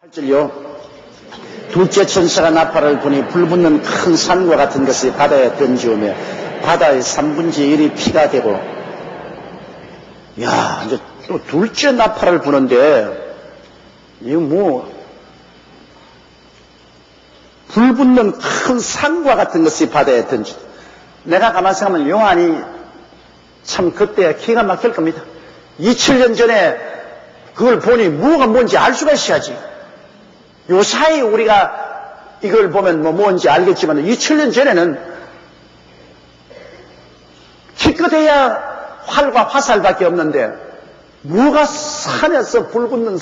8절요. 둘째 천사가 나팔을 부니 불붙는 큰 산과 같은 것이 바다에 던지오며 바다의 3분의 1이 피가 되고. 야, 이제 또 둘째 나팔을 부는데 이거 뭐 불붙는 큰 산과 같은 것이 바다에 던지. 내가 가만 생각하면 요한이 참 그때 기가 막힐 겁니다. 2000년 전에 그걸 보니 뭐가 뭔지 알 수가 있어야지. 요 사이 우리가 이걸 보면 뭐 뭔지 알겠지만 2000년 전에는 기껏해야 활과 화살밖에 없는데 뭐가 산에서 불붙는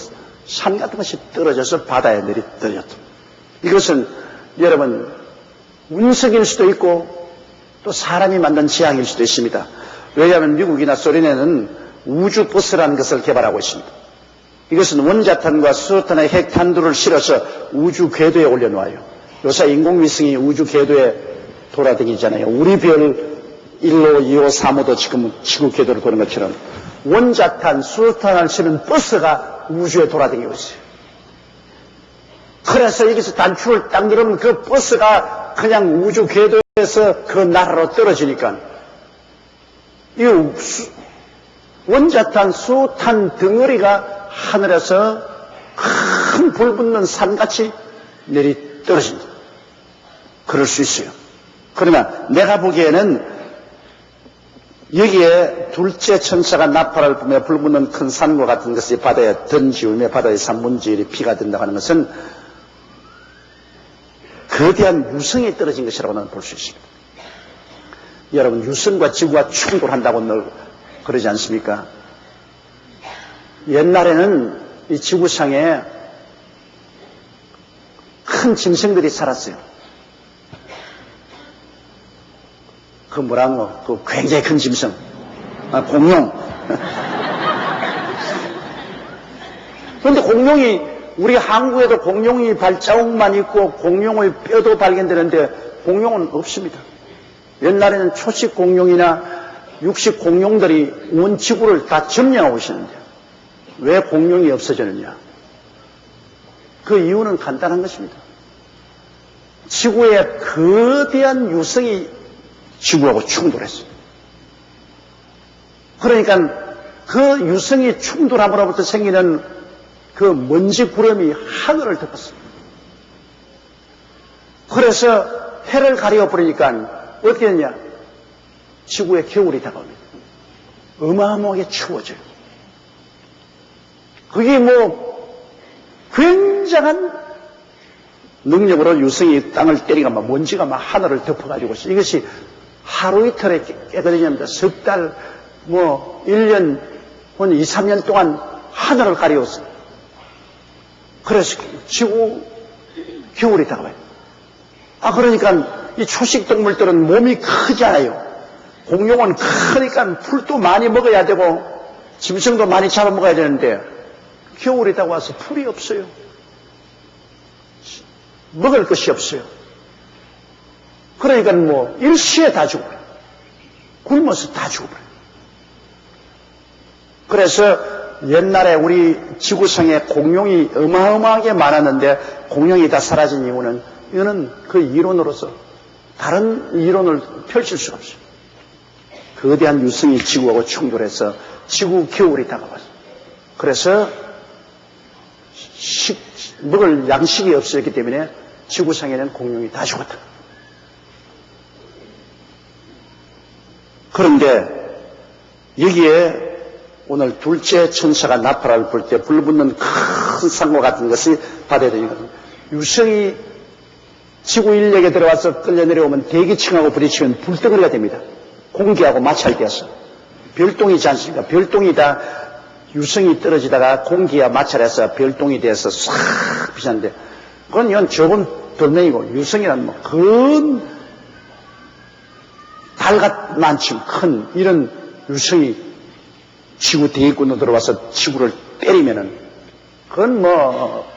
산 같은 것이 떨어져서 바다에 떨어졌다. 이것은 여러분 운석일 수도 있고 또 사람이 만든 지향일 수도 있습니다. 왜냐하면 미국이나 소련에는 우주버스라는 것을 개발하고 있습니다. 이것은 원자탄과 수소탄의 핵탄두를 실어서 우주 궤도에 올려놓아요. 요새 인공위성이 우주 궤도에 돌아다니잖아요. 우리 별 1호, 2호, 3호도 지금 지구 궤도를 도는 것처럼 원자탄, 수소탄을 실은 버스가 우주에 돌아다니고 있어요. 그래서 여기서 단추를 딱 누르면 그 버스가 그냥 우주 궤도에서 그 나라로 떨어지니까 이 원자탄, 수소탄 덩어리가 하늘에서 큰 불붙는 산같이 내리 떨어진다. 그럴 수 있어요. 그러나 내가 보기에는 여기에 둘째 천사가 나팔을 부며 불붙는 큰 산과 같은 것이 바다에 던지우며 바다의 3분의 1이 피가 된다고 하는 것은 거대한 유성이 떨어진 것이라고 나는 볼 수 있습니다. 여러분 유성과 지구가 충돌한다고 늘 그러지 않습니까? 옛날에는 이 지구상에 큰 짐승들이 살았어요. 그 뭐라고? 그 굉장히 큰 짐승. 공룡. 그런데 공룡이, 우리 한국에도 공룡이 발자국만 있고 공룡의 뼈도 발견되는데 공룡은 없습니다. 옛날에는 초식 공룡이나 육식 공룡들이 온 지구를 다 점령하고 있었는데 왜 공룡이 없어졌느냐? 그 이유는 간단한 것입니다. 지구의 거대한 유성이 지구하고 충돌했어요. 그러니까 그 유성이 충돌함으로부터 생기는 그 먼지 구름이 하늘을 덮었어요. 그래서 해를 가려버리니까 어떻게 했냐? 지구에 겨울이 다가옵니다. 어마어마하게 추워져요. 그게 뭐 굉장한 능력으로 유성이 땅을 때리가 막 먼지가 막 하늘을 덮어가지고 이것이 하루 이틀에 깨끗해집니다. 석 달, 뭐 1년, 한 2, 3년 동안 하늘을 가리웠어요. 그래서 지구 겨울이 다가와요. 그러니까 이 초식 동물들은 몸이 크잖아요. 공룡은 크니까 풀도 많이 먹어야 되고 짐승도 많이 잡아먹어야 되는데 겨울이 다가와서 풀이 없어요. 먹을 것이 없어요. 그러니까 뭐 일시에 다 죽어버려요. 굶어서 다 죽어버려요. 그래서 옛날에 우리 지구상에 공룡이 어마어마하게 많았는데 공룡이 다 사라진 이유는 이거는 그 이론으로서 다른 이론을 펼칠 수가 없어요. 거대한 유성이 지구하고 충돌해서 지구 겨울이 다가왔어요. 그래서 먹을 양식이 없었기 때문에 지구상에는 공룡이 다 죽었다. 그런데 여기에 오늘 둘째 천사가 나팔을 불 때 불붙는 큰 산과 같은 것이 바다에 되거든요. 유성이 지구 인력에 들어와서 끌려 내려오면 대기층하고 부딪히면 불덩어리가 됩니다. 공기하고 마찰되어서 별똥이지 않습니까? 별똥이 다 유성이 떨어지다가 공기와 마찰해서 별똥이 돼서 싹 비쳤는데 그건 이건 좁은 돌멩이고 유성이란 뭐 큰 달같만큼 큰 이런 유성이 지구 대기권으로 들어와서 지구를 때리면은 그건 뭐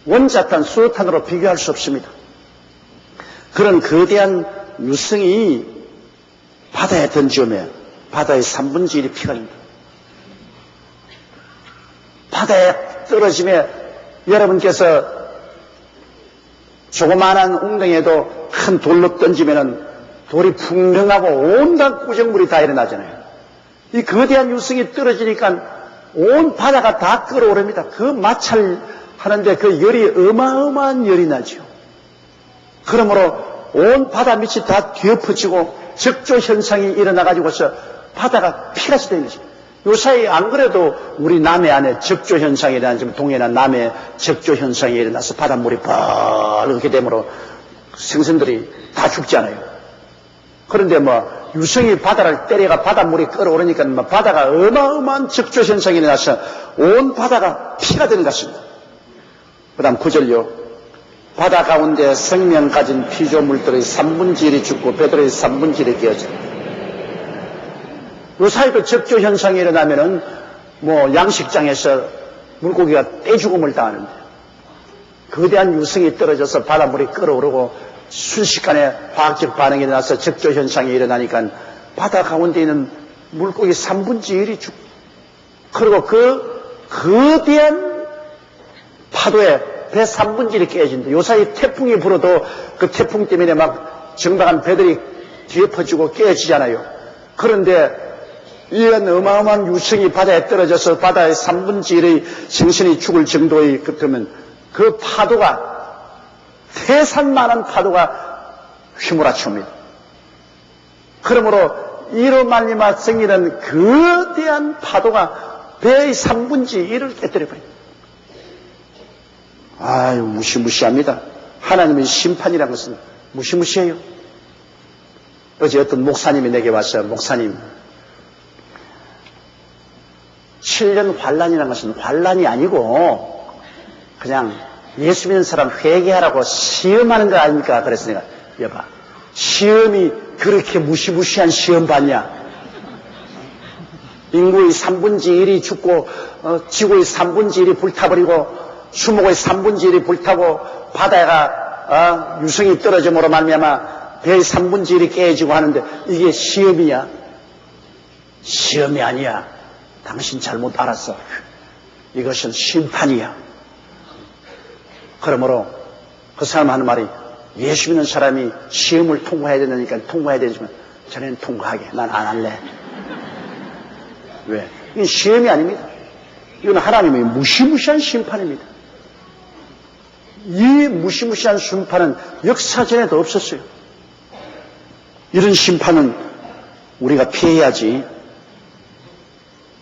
원자탄, 수소탄으로 비교할 수 없습니다. 그런 거대한 유성이 바다에 던지오며 바다의 3분의 1이 피가 됩니다. 바다에 떨어지며 여러분께서 조그마한 웅덩이에도 큰 돌로 던지면은 돌이 풍덩하고 온갖 구정물이 다 일어나잖아요. 이 거대한 유성이 떨어지니까 온 바다가 다 끓어오릅니다. 그 마찰하는데 그 열이 어마어마한 열이 나죠. 그러므로 온 바다 밑이 다 뒤엎어지고 적조 현상이 일어나가지고서 바다가 피같이 되는 거죠. 요사이 안 그래도 우리 남해 안에 적조 현상이 일어나지만 동해나 남해 적조 현상이 일어나서 바닷물이 벌게 되므로 생선들이 다 죽잖아요. 그런데 유성이 바다를 때려가 바닷물이 끓어오르니까 바다가 어마어마한 적조 현상이 일어나서 온 바다가 피가 되는 것 같습니다. 그 다음 9절요. 바다 가운데 생명 가진 피조물들의 3분의 1이 죽고 배들의 3분의 1이 깨어져. 요 사이도 적조 현상이 일어나면은 양식장에서 물고기가 떼죽음을 당하는데 거대한 유성이 떨어져서 바닷물이 끓어오르고 순식간에 화학적 반응이 일어나서 적조 현상이 일어나니까 바다 가운데 있는 물고기 3분의 1이 죽고 그리고 그 거대한 파도에 배 3분의 1이 깨진다. 요사이 태풍이 불어도 그 태풍 때문에 막 정박한 배들이 뒤엎어지고 깨지잖아요. 그런데 이런 어마어마한 유성이 바다에 떨어져서 바다의 3분의 1의 생선이 죽을 정도의 그러면 그 파도가 태산만한 파도가 휘몰아칩니다. 그러므로 이로 말미암아 생기는 거대한 파도가 배의 3분의 1을 깨뜨려버립니다. 아유, 무시무시합니다. 하나님의 심판이라는 것은 무시무시해요. 어제 어떤 목사님이 내게 와서 목사님 7년 환란이라는 것은 환란이 아니고 그냥 예수 믿는 사람 회개하라고 시험하는 거 아닙니까? 그래서 내가 여봐 시험이 그렇게 무시무시한 시험 받냐? 인구의 3분의 1이 죽고 지구의 3분의 1이 불타버리고 수목의 3분의 1이 불타고 바다가 유성이 떨어짐으로 말미암아 배의 3분의 1이 깨지고 하는데 이게 시험이야? 시험이 아니야. 당신 잘못 알았어. 이것은 심판이야. 그러므로 그 사람 하는 말이 예수 믿는 사람이 시험을 통과해야 되니까 통과해야 되지만 저는 통과하게. 난 안 할래. 왜? 이건 시험이 아닙니다. 이건 하나님의 무시무시한 심판입니다. 이 무시무시한 심판은 역사전에도 없었어요. 이런 심판은 우리가 피해야지.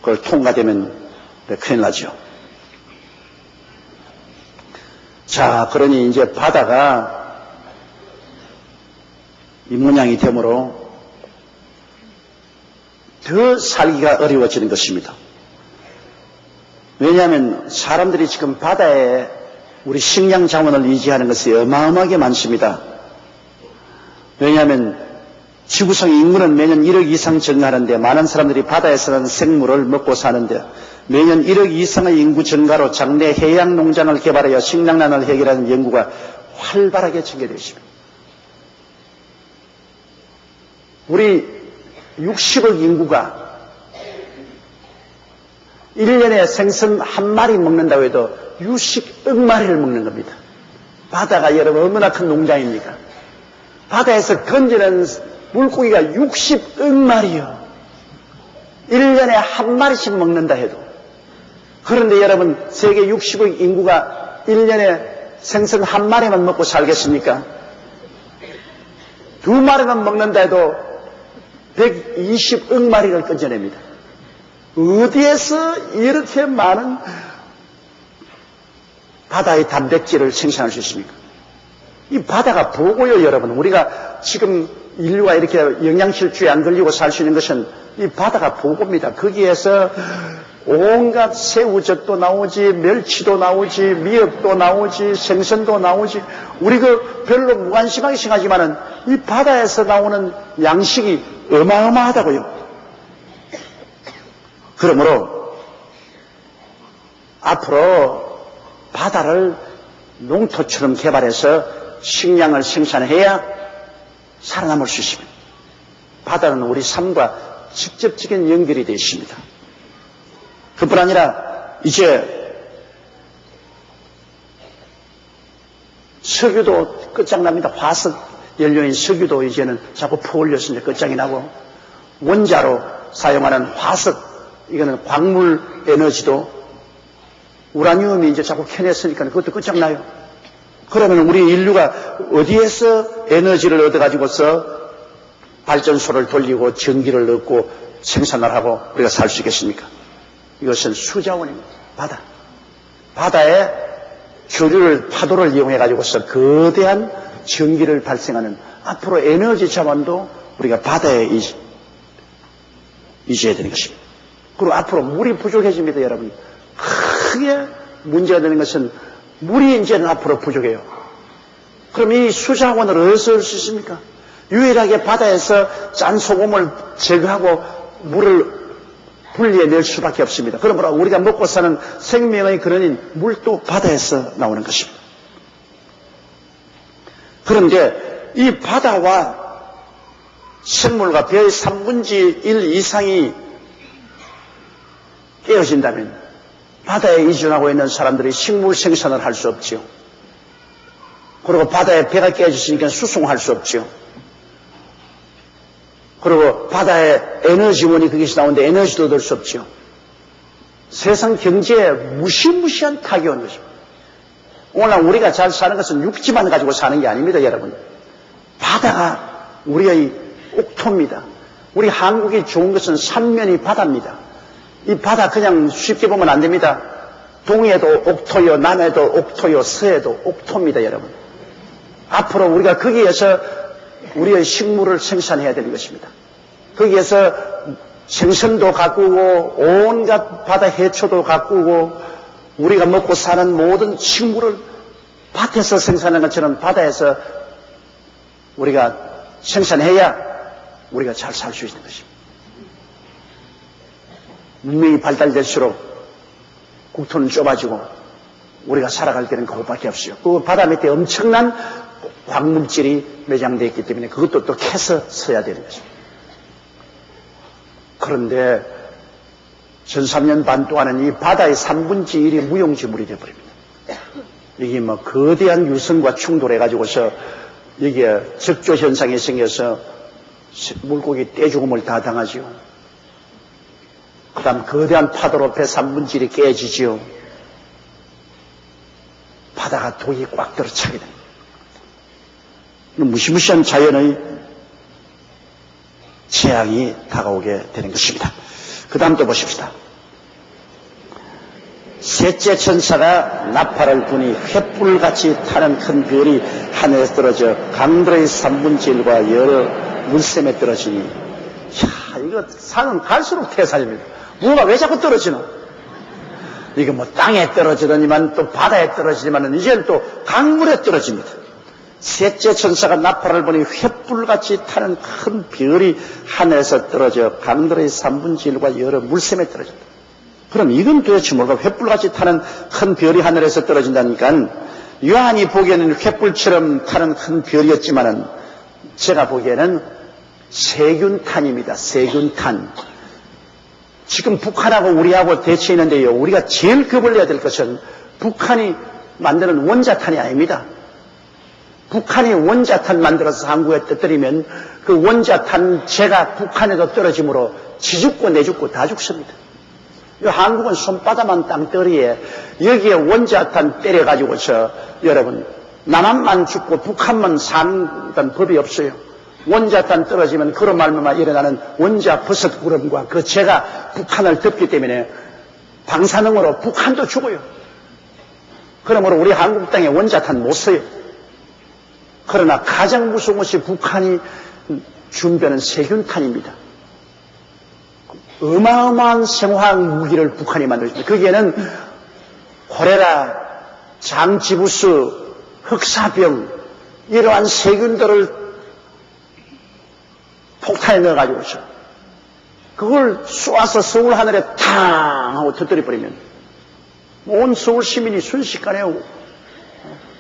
그걸 통과되면 큰일 나죠. 자, 그러니 이제 바다가 이 모양이 되므로 더 살기가 어려워지는 것입니다. 왜냐하면 사람들이 지금 바다에 우리 식량 자원을 의지하는 것이 어마어마하게 많습니다. 왜냐하면 지구상의 인구는 매년 1억 이상 증가하는데 많은 사람들이 바다에서 는 생물을 먹고 사는데 매년 1억 이상의 인구 증가로 장래 해양 농장을 개발하여 식량난을 해결하는 연구가 활발하게 전개되어 있습니다. 우리 60억 인구가 1년에 생선 한 마리 먹는다고 해도 60억 마리를 먹는 겁니다. 바다가 여러분 얼마나 큰 농장입니까? 바다에서 건지는 물고기가 60억 마리요. 1년에 한 마리씩 먹는다 해도. 그런데 여러분 세계 60억 인구가 1년에 생선 한 마리만 먹고 살겠습니까? 2마리만 먹는다 해도 120억 마리를 건져냅니다. 어디에서 이렇게 많은 바다의 단백질을 생산할 수 있습니까? 이 바다가 보고요, 여러분. 우리가 지금 인류가 이렇게 영양실조에 안 걸리고 살 수 있는 것은 이 바다가 보고입니다. 거기에서 온갖 새우젓도 나오지, 멸치도 나오지, 미역도 나오지, 생선도 나오지. 우리 별로 무관심하게 생각하지만은 이 바다에서 나오는 양식이 어마어마하다고요. 그러므로 앞으로 바다를 농토처럼 개발해서 식량을 생산해야 살아남을 수 있습니다. 바다는 우리 삶과 직접적인 연결이 되어 있습니다. 그뿐 아니라 이제 석유도 끝장납니다. 화석 연료인 석유도 이제는 자꾸 퍼올려서 이제 끝장이 나고, 원자로 사용하는 화석, 이거는 광물 에너지도 우라늄이 이제 자꾸 캐냈으니까 그것도 끝장나요. 그러면 우리 인류가 어디에서 에너지를 얻어가지고서 발전소를 돌리고 전기를 얻고 생산을 하고 우리가 살 수 있겠습니까? 이것은 수자원입니다. 바다. 바다의 교류를, 파도를 이용해가지고서 거대한 전기를 발생하는, 앞으로 에너지 자원도 우리가 바다에 의지해야 되는 것입니다. 그리고 앞으로 물이 부족해집니다, 여러분. 크게 문제가 되는 것은 물이 이제는 앞으로 부족해요. 그럼 이 수자원을 어디서 얻을 수 있습니까? 유일하게 바다에서 짠 소금을 제거하고 물을 분리해낼 수밖에 없습니다. 그러므로 우리가 먹고 사는 생명의 근원인 물도 바다에서 나오는 것입니다. 그런데 이 바다와 생물과 배의 3분의 1 이상이 깨어진다면 바다에 이주하고 있는 사람들이 식물 생산을 할 수 없지요. 그리고 바다에 배가 깨어졌으니까 수송할 수 없지요. 그리고 바다에 에너지원이 거기서 나오는데 에너지도 얻을 수 없지요. 세상 경제에 무시무시한 타격이 온 것입니다. 오늘 우리가 잘 사는 것은 육지만 가지고 사는 게 아닙니다, 여러분. 바다가 우리의 옥토입니다. 우리 한국이 좋은 것은 삼면이 바다입니다. 이 바다 그냥 쉽게 보면 안 됩니다. 동해도 옥토요, 남해도 옥토요, 서해도 옥토입니다, 여러분. 앞으로 우리가 거기에서 우리의 식물을 생산해야 되는 것입니다. 거기에서 생선도 가꾸고 온갖 바다 해초도 가꾸고 우리가 먹고 사는 모든 식물을 밭에서 생산하는 것처럼 바다에서 우리가 생산해야 우리가 잘 살 수 있는 것입니다. 문명이 발달될수록 국토는 좁아지고 우리가 살아갈 때는 그것밖에 없어요. 그 바다 밑에 엄청난 광물질이 매장되어 있기 때문에 그것도 또 캐서 써야 되는 것입니다. 그런데 전 3년 반 동안은 이 바다의 3분의 1이 무용지물이 되어버립니다. 이게 뭐 거대한 유성과 충돌해가지고서 여기에 적조 현상이 생겨서 물고기 떼죽음을 다 당하지요. 그 다음 거대한 파도로 배 3분의 1이 깨지지요. 바다가 독이 꽉 들어차게 됩니다. 무시무시한 자연의 재앙이 다가오게 되는 것입니다. 그 다음 또 보십시다. 셋째 천사가 나팔을 부니 횃불같이 타는 큰 별이 하늘에서 떨어져 강들의 3분의 1과 여러 물샘에 떨어지니, 야, 이거 산은 갈수록 태산입니다. 뭐가 왜 자꾸 떨어지나? 이거 뭐 땅에 떨어지더니만 또 바다에 떨어지지만은 이제는 또 강물에 떨어집니다. 셋째 천사가 나팔을 부니 횃불같이 타는 큰 별이 하늘에서 떨어져 강들의 3분의 1과 여러 물샘에 떨어진다. 그럼 이건 도대체 뭘까? 횃불같이 타는 큰 별이 하늘에서 떨어진다니까, 요한이 보기에는 횃불처럼 타는 큰 별이었지만은 제가 보기에는 세균탄입니다. 세균탄. 지금 북한하고 우리하고 대치했는데요, 우리가 제일 겁을 내야 될 것은 북한이 만드는 원자탄이 아닙니다. 북한이 원자탄 만들어서 한국에 떠뜨리면 그 원자탄 재가 북한에도 떨어지므로 지 죽고 내 죽고 다 죽습니다. 한국은 손바닥만 땅덩어리에 여기에 원자탄 때려가지고서 여러분 남한만 죽고 북한만 사는 법이 없어요. 원자탄 떨어지면 그런 말만 일어나는 원자 버섯 구름과 그 재가 북한을 덮기 때문에 방사능으로 북한도 죽어요. 그러므로 우리 한국 땅에 원자탄 못 써요. 그러나 가장 무서운 것이 북한이 준비하는 세균탄입니다. 어마어마한 생화학 무기를 북한이 만들었습니다. 거기에는 콜레라, 장지부스, 흑사병 이러한 세균들을 폭탄에 넣어가지고서 그걸 쏘아서 서울 하늘에 탕 하고 터뜨려버리면 온 서울 시민이 순식간에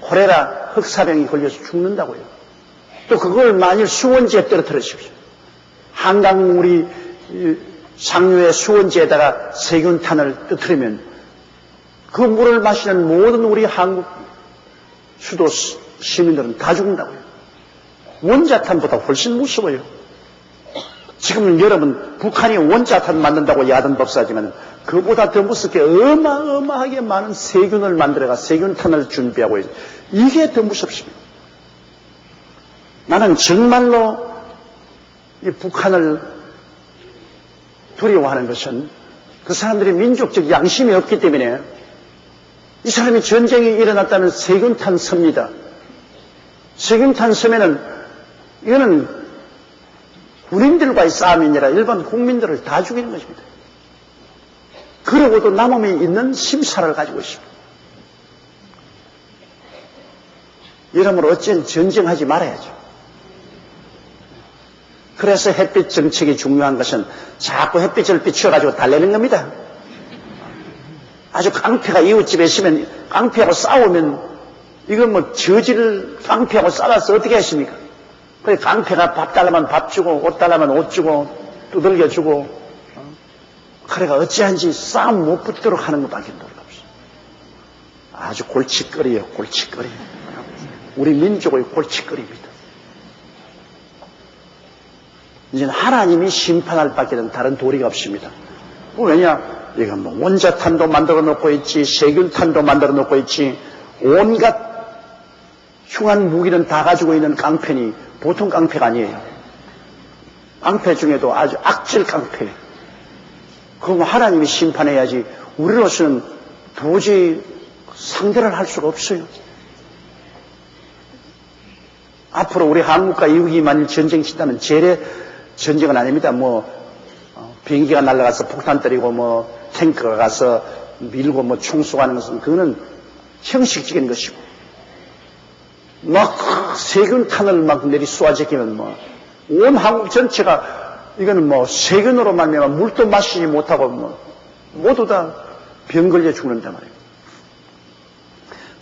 콜레라, 흑사병이 걸려서 죽는다고요. 또 그걸 만일 수원지에 떨어뜨리십시오. 한강 우리 상류의 수원지에다가 세균탄을 터뜨리면 그 물을 마시는 모든 우리 한국 수도 시민들은 다 죽는다고요. 원자탄보다 훨씬 무서워요. 지금 여러분 북한이 원자탄 만든다고 야단 법사하지만 그보다 더 무섭게 어마어마하게 많은 세균을 만들어가 세균탄을 준비하고 있어요. 이게 더 무섭습니다. 나는 정말로 이 북한을 두려워하는 것은 그 사람들이 민족적 양심이 없기 때문에 이 사람이 전쟁이 일어났다면 세균탄 섭니다. 세균탄 섭면은 이거는 군인들과의 싸움이 아니라 일반 국민들을 다 죽이는 것입니다. 그러고도 남음이 있는 심사를 가지고 있습니다. 이러므로 어쨌든 전쟁하지 말아야죠. 그래서 햇빛 정책이 중요한 것은 자꾸 햇빛을 비추어가지고 달래는 겁니다. 아주 깡패가 이웃집에 있으면 깡패하고 싸우면 이건 뭐 저지를 깡패하고 싸워서 어떻게 했습니까? 그래 깡패가 밥 달라면 밥 주고 옷 달라면 옷 주고 두들겨 주고 그래가 어찌한지 싸움 못 붙도록 하는 것밖에 놀라 없어. 아주 골칫거리예요. 골칫거리. 우리 민족의 골칫거리입니다. 이제는 하나님이 심판할 밖에는 다른 도리가 없습니다. 왜냐? 이건 뭐 원자탄도 만들어 놓고 있지, 세균탄도 만들어 놓고 있지, 온갖 흉한 무기는 다 가지고 있는 깡패니 보통 깡패가 아니에요. 깡패 중에도 아주 악질 깡패. 그럼 하나님이 심판해야지 우리로서는 도저히 상대를 할 수가 없어요. 앞으로 우리 한국과 미국이 만일 전쟁 친다면 재래 전쟁은 아닙니다. 비행기가 날아가서 폭탄 때리고 탱크가 가서 밀고 총 쏘가는 것은 그거는 형식적인 것이고 막 세균탄을 막 내리 쏘아제끼면 온 한국 전체가 이거는 세균으로 말미암아 물도 마시지 못하고 모두 다 병 걸려 죽는단 말이에요.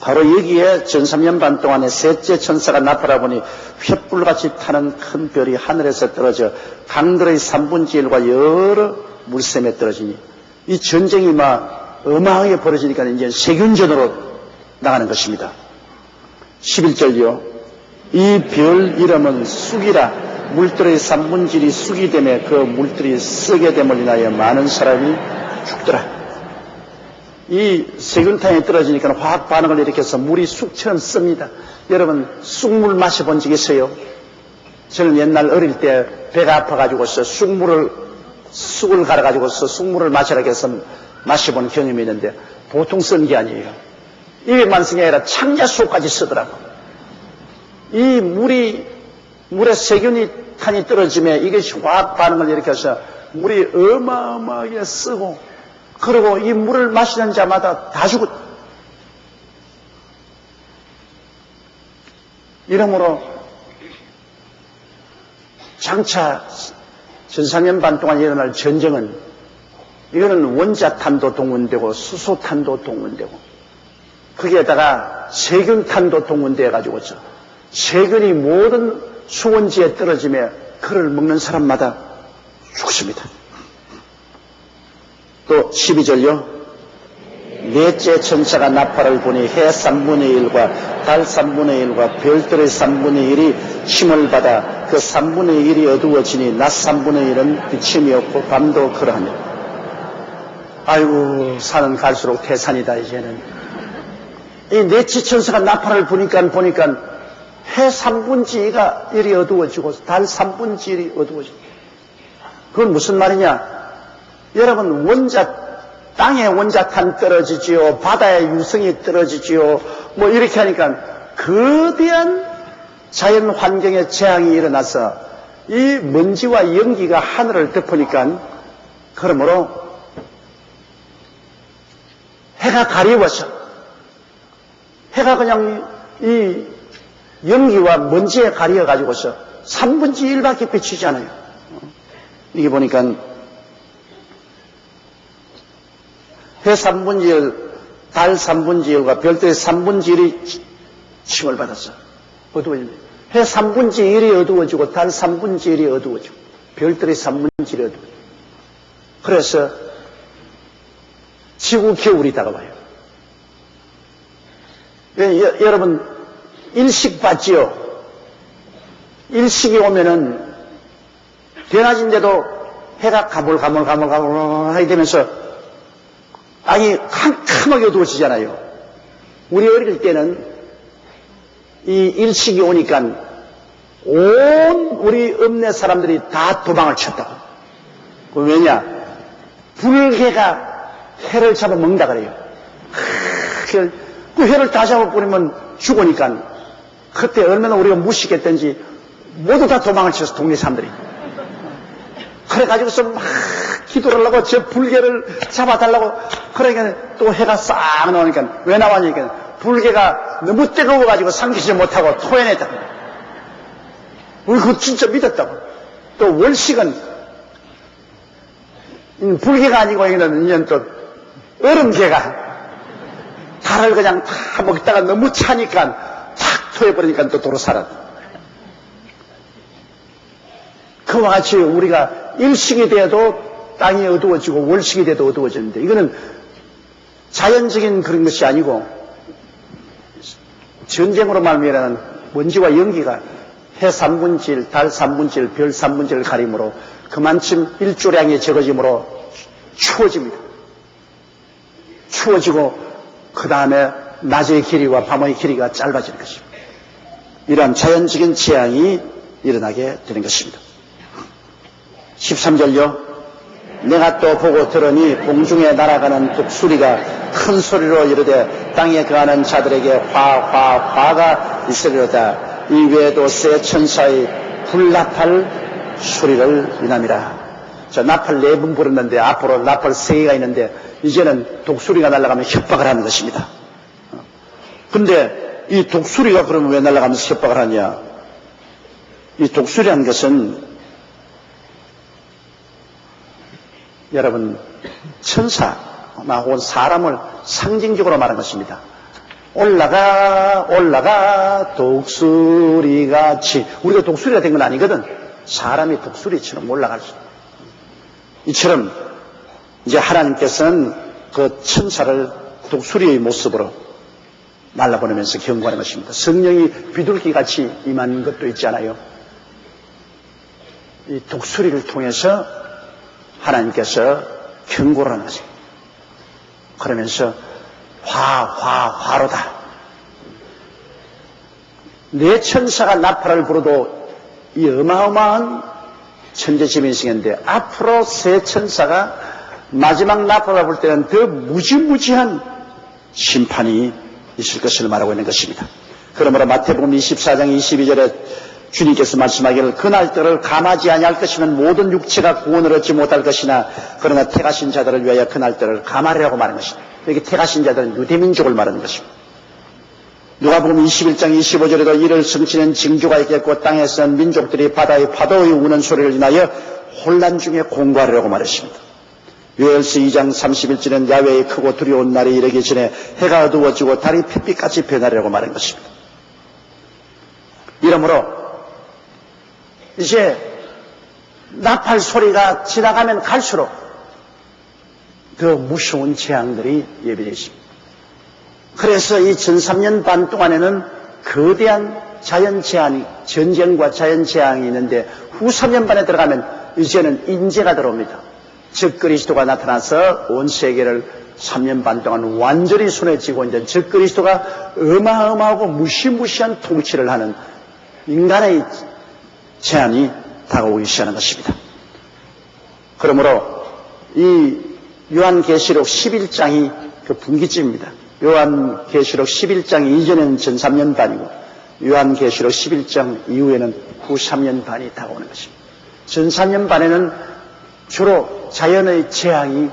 바로 여기에 전 3년 반 동안에 셋째 천사가 나타나 보니 횃불같이 타는 큰 별이 하늘에서 떨어져 강들의 3분의 1과 여러 물샘에 떨어지니 이 전쟁이 막 어마하게 벌어지니까 이제 세균전으로 나가는 것입니다. 11절이요. 이 별 이름은 쑥이라 물들의 3분의 1이 쑥이 되매 그 물들이 썩게 됨을 인하여 많은 사람이 죽더라. 이 세균탄이 떨어지니까 화학 반응을 일으켜서 물이 쑥처럼 씁니다. 여러분 쑥물 마셔본 적 있어요? 저는 옛날 어릴 때 배가 아파가지고서 쑥을 갈아가지고서 쑥물을 마시라고 해서 마셔본 경험이 있는데 보통 쓴 게 아니에요. 입에만 쓴 게 아니라 창자수까지 쓰더라고. 이 물에 세균탄이 떨어지면 이것이 화학 반응을 일으켜서 물이 어마어마하게 쓰고 그리고 이 물을 마시는 자마다 다 죽었다. 이러므로 장차 전 3년 반 동안 일어날 전쟁은 이거는 원자탄도 동원되고 수소탄도 동원되고 거기에다가 세균탄도 동원되어 가지고서 세균이 모든 수원지에 떨어지며 그를 먹는 사람마다 죽습니다. 또 12절요. 넷째 천사가 나팔을 보니 해 3분의 1과 달 3분의 1과 별들의 3분의 1이 힘을 받아 그 3분의 1이 어두워지니 낮 3분의 1은 비침이 없고 밤도 그러하니 아이고 산은 갈수록 태산이다. 이제는 이 넷째 천사가 나팔을 보니까 해 3분의 1이 어두워지고 달 3분의 1이 어두워지고 그건 무슨 말이냐? 여러분 땅에 원자탄 떨어지지요. 바다에 유성이 떨어지지요. 이렇게 하니까 거대한 자연 환경의 재앙이 일어나서 이 먼지와 연기가 하늘을 덮으니까 그러므로 해가 가리워서 해가 그냥 이 연기와 먼지에 가리워가지고서 3분의 1밖에 비치지 않아요. 이게 보니까 해 3분의 1, 달 3분의 1과 별들의 3분의 1이 힘을 받았어. 어두워집니다. 해 3분의 1이 어두워지고 달 3분의 1이 어두워지고 별들의 3분의 1이 어두워지고 그래서 지구 겨울이 다가와요. 여러분 일식 받지요. 일식이 오면은 대낮인데도 해가 가물가물하게 되면서 땅이 캄캄하게 어두워지잖아요. 우리 어릴 때는 이 일식이 오니까 온 우리 읍내 사람들이 다 도망을 쳤다고. 왜냐? 불개가 해를 잡아먹는다 그래요. 그 해를 다 잡아버리면 죽으니까 그때 얼마나 우리가 무식했던지 모두 다 도망을 쳤어, 동네 사람들이. 그래가지고서 막 기도를 하려고 저 불개를 잡아달라고. 그러니까 또 해가 싹 나오니까 왜 나왔냐니까 불개가 너무 뜨거워가지고 삼키지 못하고 토해냈다고. 우리 그거 진짜 믿었다고. 또 월식은 불개가 아니고 이제는 또 얼음개가 달을 그냥 다 먹다가 너무 차니까 탁 토해버리니까 또 도로 살았다. 그와 같이 우리가 일식이 돼도 땅이 어두워지고 월식이 돼도 어두워지는데 이거는 자연적인 그런 것이 아니고 전쟁으로 말미암은 먼지와 연기가 해 3분의 1, 달 3분의 1, 별 3분의 1을 가림으로 그만큼 일조량이 적어지므로 추워집니다. 추워지고 그 다음에 낮의 길이와 밤의 길이가 짧아지는 것입니다. 이러한 자연적인 재앙이 일어나게 되는 것입니다. 13절요. 내가 또 보고 들으니 공중에 날아가는 독수리가 큰 소리로 이르되 땅에 거하는 자들에게 화가 있으리로다. 이 외에도 새 천사의 불나팔 소리를 인함이라. 자, 나팔 4번 불었는데 앞으로 나팔 3개가 있는데 이제는 독수리가 날아가면 협박을 하는 것입니다. 근데 이 독수리가 그러면 왜 날아가면서 협박을 하냐? 이 독수리라는 것은 여러분 천사나 혹은 사람을 상징적으로 말한 것입니다. 올라가 독수리같이. 우리가 독수리가 된 건 아니거든. 사람이 독수리처럼 올라갈 수. 이처럼 이제 하나님께서는 그 천사를 독수리의 모습으로 날라보내면서 경고하는 것입니다. 성령이 비둘기같이 임한 것도 있지 않아요? 이 독수리를 통해서 하나님께서 경고를 하는 것입니다. 그러면서 화로다. 내 천사가 나팔을 불어도 이 어마어마한 천재지변식인데 앞으로 새 천사가 마지막 나팔을 불 때는 더 무지무지한 심판이 있을 것을 말하고 있는 것입니다. 그러므로 마태복음 24장 22절에 주님께서 말씀하기를 그날들을 감하지 아니할 것이면 모든 육체가 구원을 얻지 못할 것이나 그러나 택하신 자들을 위하여 그날들을 감하리라고 말하는 것입니다. 여기 택하신 자들은 유대민족을 말하는 것입니다. 누가복음 21장 25절에도 이를 성취는 징조가 있겠고 땅에서는 민족들이 바다의 파도의 우는 소리를 인하여 혼란 중에 공고하리라고 말했습니다. 요엘서 2장 31절은 야훼의 크고 두려운 날이 이르기 전에 해가 어두워지고 달이 햇빛같이 변하리라고 말한 것입니다. 이러므로 이제 나팔 소리가 지나가면 갈수록 더 무서운 재앙들이 예비되어 있습니다. 그래서 이 1300년 반 동안에는 거대한 자연재앙이, 전쟁과 자연재앙이 있는데 후 3년 반에 들어가면 이제는 인재가 들어옵니다. 적그리스도가 나타나서 온 세계를 3년 반 동안 완전히 손에 쥐고 있는 적그리스도가 어마어마하고 무시무시한 통치를 하는 인간의 재앙이 다가오기 시작하는 것입니다. 그러므로 이 요한계시록 11장이 그 분기점입니다. 요한계시록 11장 이전에는 전 3년 반이고 요한계시록 11장 이후에는 후 3년 반이 다가오는 것입니다. 전 3년 반에는 주로 자연의 재앙이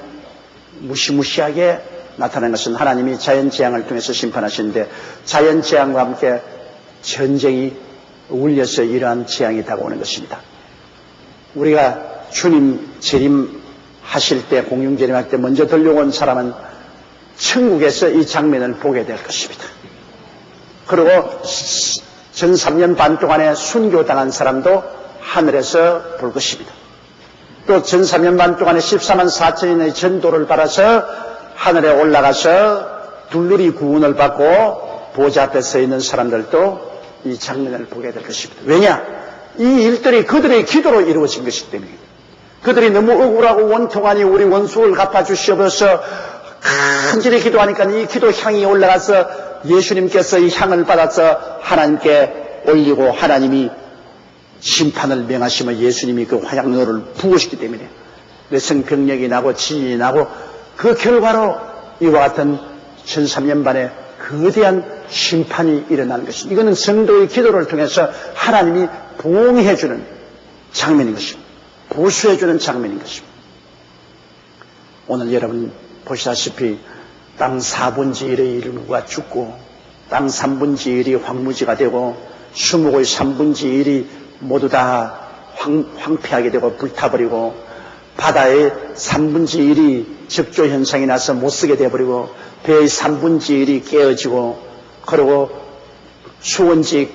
무시무시하게 나타나는 것은 하나님이 자연재앙을 통해서 심판하시는데 자연재앙과 함께 전쟁이 울려서 이러한 재앙이 다가오는 것입니다. 우리가 주님 재림하실 때, 공중재림할 때 먼저 들려온 사람은 천국에서 이 장면을 보게 될 것입니다. 그리고 전 3년 반 동안에 순교당한 사람도 하늘에서 볼 것입니다. 또 전 3년 반 동안에 14만 4천인의 전도를 받아서 하늘에 올라가서 둘러리 구원을 받고 보좌 앞에 서 있는 사람들도 이 장면을 보게 될 것입니다. 왜냐? 이 일들이 그들의 기도로 이루어진 것이기 때문입니다. 그들이 너무 억울하고 원통하니 우리 원수를 갚아주시옵소서 간절히 기도하니까 이 기도 향이 올라가서 예수님께서 이 향을 받아서 하나님께 올리고 하나님이 심판을 명하시며 예수님이 그 화약로를 부으시기 때문에 외성병력이 나고 지진이 나고 그 결과로 이와 같은 1300년 만에 거대한 심판이 일어나는 것입니다. 이거는 성도의 기도를 통해서 하나님이 보응해주는 장면인 것입니다. 보수해주는 장면인 것입니다. 오늘 여러분 보시다시피 땅 4분의 1의 인구가 죽고 땅 3분의 1이 황무지가 되고 수목의 3분의 1이 모두 다 황폐하게 되고 불타버리고 바다의 3분의 1이 적조 현상이 나서 못쓰게 되어버리고 배의 3분의 1이 깨어지고 그리고 수원지마다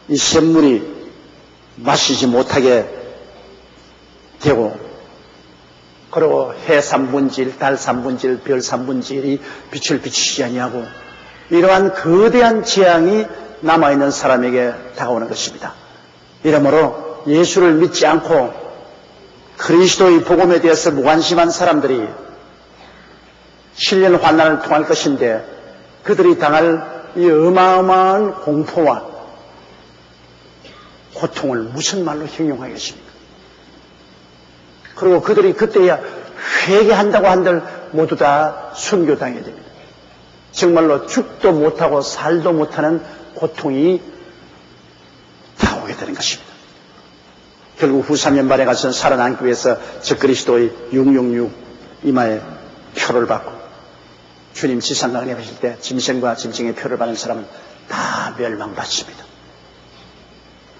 이 샘물이 마시지 못하게 되고 그리고 해 3분의 1, 달 3분의 1, 별 3분의 1이 빛을 비추지 아니하고 이러한 거대한 재앙이 남아있는 사람에게 다가오는 것입니다. 이러므로 예수를 믿지 않고 그리스도의 복음에 대해서 무관심한 사람들이 실년 환난을 통할 것인데 그들이 당할 이 어마어마한 공포와 고통을 무슨 말로 형용하겠습니까? 그리고 그들이 그때야 회개한다고 한들 모두 다 순교당해야 됩니다. 정말로 죽도 못하고 살도 못하는 고통이 다오게 되는 것입니다. 결국 후 3년 만에 가서는 살아남기 위해서 적그리스도의 666 이마에 표를 받고 주님 지상강에 가실 때 짐승과 짐승의 표를 받는 사람은 다 멸망받습니다.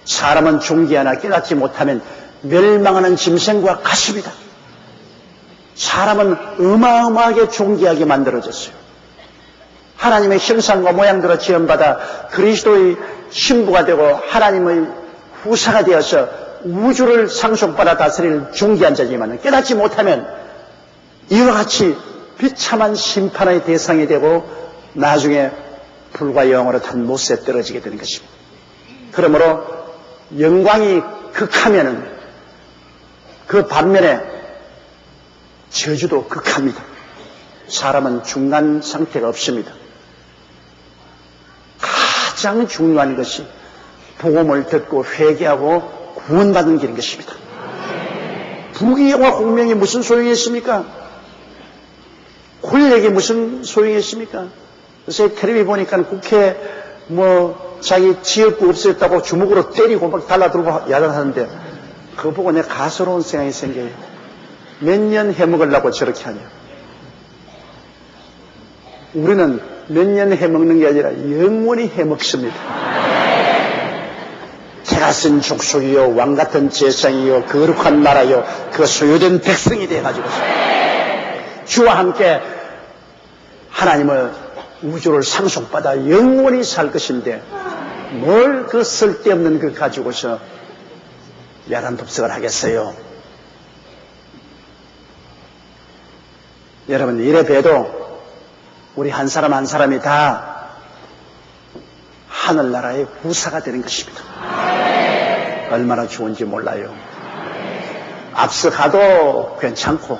사람은 존귀하나 깨닫지 못하면 멸망하는 짐승과 같습니다. 사람은 어마어마하게 존귀하게 만들어졌어요. 하나님의 형상과 모양대로 지음받아 그리스도의 신부가 되고 하나님의 후사가 되어서 우주를 상속받아 다스릴 존귀한 자지만 깨닫지 못하면 이와 같이 비참한 심판의 대상이 되고 나중에 불과 영으로 탄 못에 떨어지게 되는 것입니다. 그러므로 영광이 극하면은 그 반면에 저주도 극합니다. 사람은 중간 상태가 없습니다. 가장 중요한 것이 복음을 듣고 회개하고 구원받는 길인 것입니다. 부귀영화 공명이 무슨 소용이 있습니까? 권력이 무슨 소용이 있습니까? 요새 텔레비 보니까 국회 자기 지역구 없어졌다고 주먹으로 때리고 막 달라들고 야단하는데 그거 보고 내가 가소로운 생각이 생겨요. 몇 년 해먹으려고 저렇게 하냐. 우리는 몇 년 해먹는 게 아니라 영원히 해먹습니다. 제가 쓴 족속이요 왕같은 제상이요 거룩한 나라요 그 소유된 백성이 돼가지고 주와 함께 하나님의 우주를 상속받아 영원히 살 것인데 뭘 그 쓸데없는 그 가지고서 야단 법석을 하겠어요. 여러분 이래 봬도 우리 한 사람 한 사람이 다 하늘나라의 후사가 되는 것입니다. 얼마나 좋은지 몰라요. 앞서 가도 괜찮고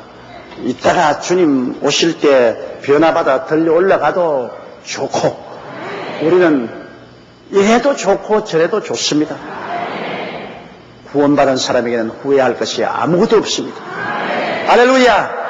이따가 주님 오실 때 변화받아 들려 올라가도 좋고 우리는 이래도 좋고 저래도 좋습니다. 구원받은 사람에게는 후회할 것이 아무것도 없습니다. 할렐루야.